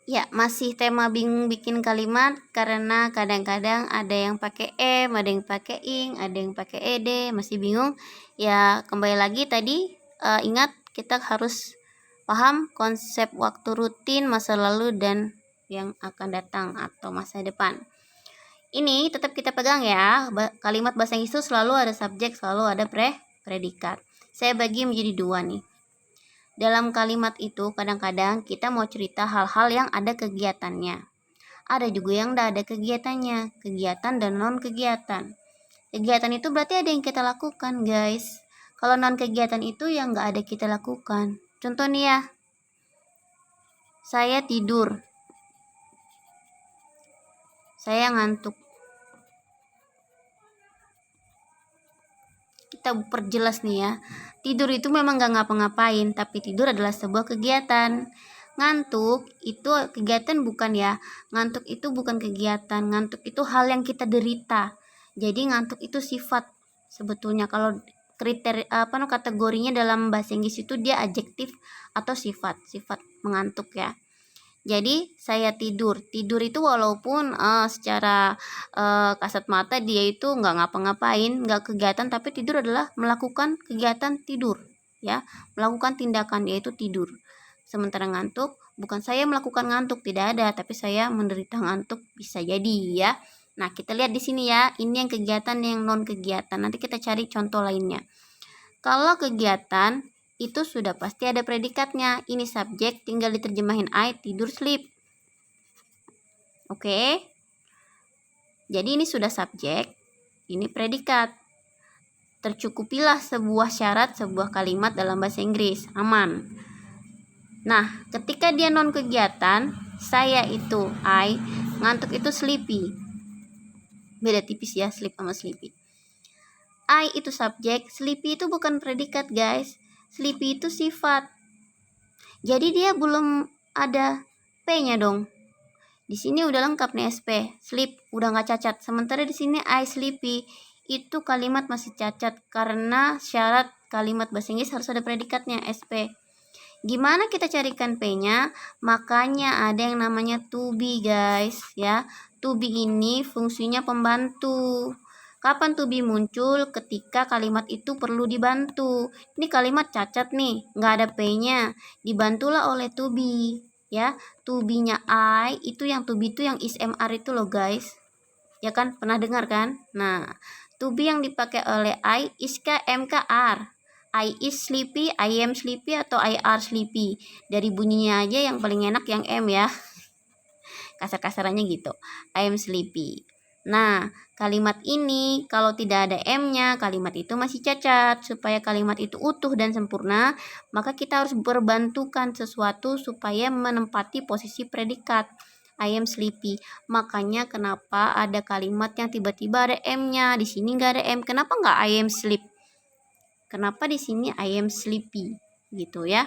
Ya, masih tema bingung bikin kalimat karena kadang-kadang ada yang pakai em, ada yang pakai ing, ada yang pakai ed, masih bingung. Ya, kembali lagi tadi ingat kita harus paham konsep waktu rutin, masa lalu dan yang akan datang atau masa depan. Ini tetap kita pegang ya. Kalimat bahasa Inggris itu selalu ada subjek, selalu ada predikat. Saya bagi menjadi dua nih. Dalam kalimat itu kadang-kadang kita mau cerita hal-hal yang ada kegiatannya. Ada juga yang tidak ada kegiatannya, kegiatan dan non-kegiatan. Kegiatan itu berarti ada yang kita lakukan, guys. Kalau non-kegiatan itu yang nggak ada kita lakukan. Contoh nih ya, saya tidur. Saya ngantuk. Kita perjelas nih ya. Tidur itu memang nggak ngapa-ngapain, tapi tidur adalah sebuah kegiatan. Ngantuk itu kegiatan bukan ya. Ngantuk itu bukan kegiatan. Ngantuk itu hal yang kita derita. Jadi ngantuk itu sifat sebetulnya. Kalau kategorinya dalam bahasa Inggris itu dia adjektif atau sifat mengantuk ya. Jadi saya tidur itu walaupun secara kasat mata dia itu nggak ngapa-ngapain, nggak kegiatan, tapi tidur adalah melakukan kegiatan tidur ya, melakukan tindakan yaitu tidur. Sementara ngantuk bukan saya melakukan ngantuk, tidak ada, tapi saya menderita ngantuk, bisa jadi ya. Nah, kita lihat di sini ya, ini yang kegiatan yang non kegiatan. Nanti kita cari contoh lainnya. Kalau kegiatan itu sudah pasti ada predikatnya. Ini subjek, tinggal diterjemahin I tidur sleep. Oke. Jadi ini sudah subjek, ini predikat. Tercukupilah sebuah syarat sebuah kalimat dalam bahasa Inggris, aman. Nah, ketika dia non kegiatan, saya itu I, ngantuk itu sleepy. Beda tipis ya, sleep sama sleepy. I itu subjek, sleepy itu bukan predikat, guys. Sleepy itu sifat. Jadi dia belum ada P-nya dong. Di sini udah lengkap nih SP, sleep udah nggak cacat. Sementara di sini I sleepy itu kalimat masih cacat karena syarat kalimat bahasa Inggris harus ada predikatnya SP. Gimana kita carikan P-nya? Makanya ada yang namanya to be, guys ya. To be ini fungsinya pembantu. Kapan to be muncul? Ketika kalimat itu perlu dibantu. Ini kalimat cacat nih, nggak ada P-nya. Dibantulah oleh to be ya. To be-nya I itu yang to be itu yang is MR itu loh, guys. Ya kan? Pernah dengar kan? Nah, to be yang dipakai oleh I is K M K R. I is sleepy, I am sleepy, atau I are sleepy. Dari bunyinya aja yang paling enak yang M ya. Kasar-kasarannya gitu. I am sleepy. Nah, kalimat ini kalau tidak ada M-nya, kalimat itu masih cacat. Supaya kalimat itu utuh dan sempurna, maka kita harus berbantukan sesuatu supaya menempati posisi predikat. I am sleepy. Makanya kenapa ada kalimat yang tiba-tiba ada M-nya, di sini nggak ada M. Kenapa nggak I am sleep? Kenapa di sini I am sleepy? Gitu ya.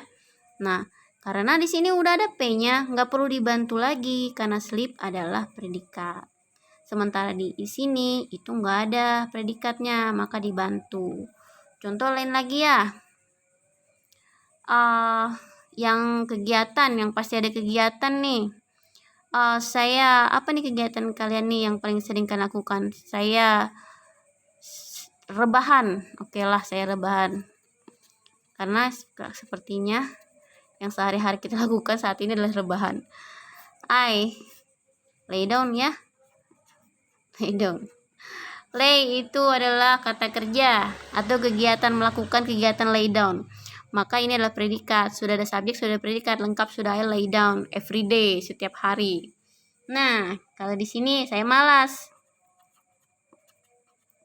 Nah, karena di sini udah ada P-nya, nggak perlu dibantu lagi karena sleep adalah predikat. Sementara di sini itu nggak ada predikatnya, maka dibantu. Contoh lain lagi ya. Yang kegiatan, yang pasti ada kegiatan nih. Saya, apa nih kegiatan kalian nih yang paling sering kalian lakukan? Saya rebahan. Oke lah, saya rebahan. Karena sepertinya yang sehari-hari kita lakukan saat ini adalah rebahan. I lay down ya. Lay down. Lay itu adalah kata kerja atau kegiatan, melakukan kegiatan lay down. Maka ini adalah predikat. Sudah ada subjek, sudah ada predikat, lengkap, sudah I lay down every day, setiap hari. Nah, kalau di sini saya malas.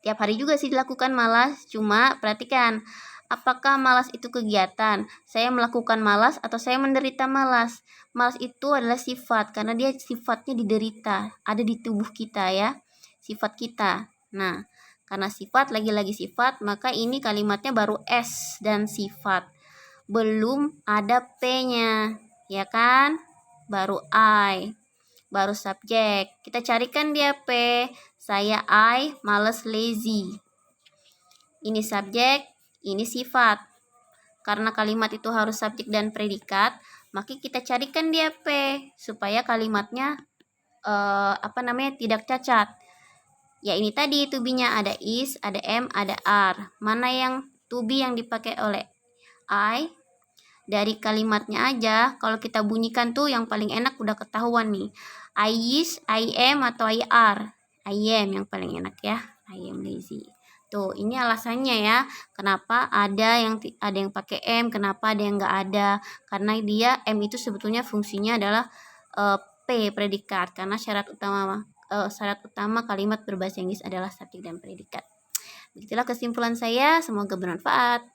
Tiap hari juga sih dilakukan malas, cuma perhatikan, apakah malas itu kegiatan? Saya melakukan malas atau saya menderita malas? Malas itu adalah sifat, karena dia sifatnya diderita, ada di tubuh kita ya, sifat kita. Nah, karena sifat, lagi-lagi sifat, maka ini kalimatnya baru S dan sifat. Belum ada P-nya, ya kan? Baru I, baru subjek. Kita carikan dia P. Saya I, males, lazy. Ini subjek, ini sifat. Karena kalimat itu harus subjek dan predikat, Maka kita carikan dia P supaya kalimatnya tidak cacat. Ya ini tadi to be-nya ada is, ada am, ada are. Mana yang to be yang dipakai oleh I? Dari kalimatnya aja, kalau kita bunyikan tuh yang paling enak udah ketahuan nih. I is, I am, atau I are. I am yang paling enak ya. I am lazy. Tuh, ini alasannya ya. Kenapa ada yang pakai am, kenapa ada yang nggak ada? Karena dia am itu sebetulnya fungsinya adalah P predikat, karena syarat utama kalimat berbahasa Inggris adalah subjek dan predikat. Begitulah kesimpulan saya, semoga bermanfaat.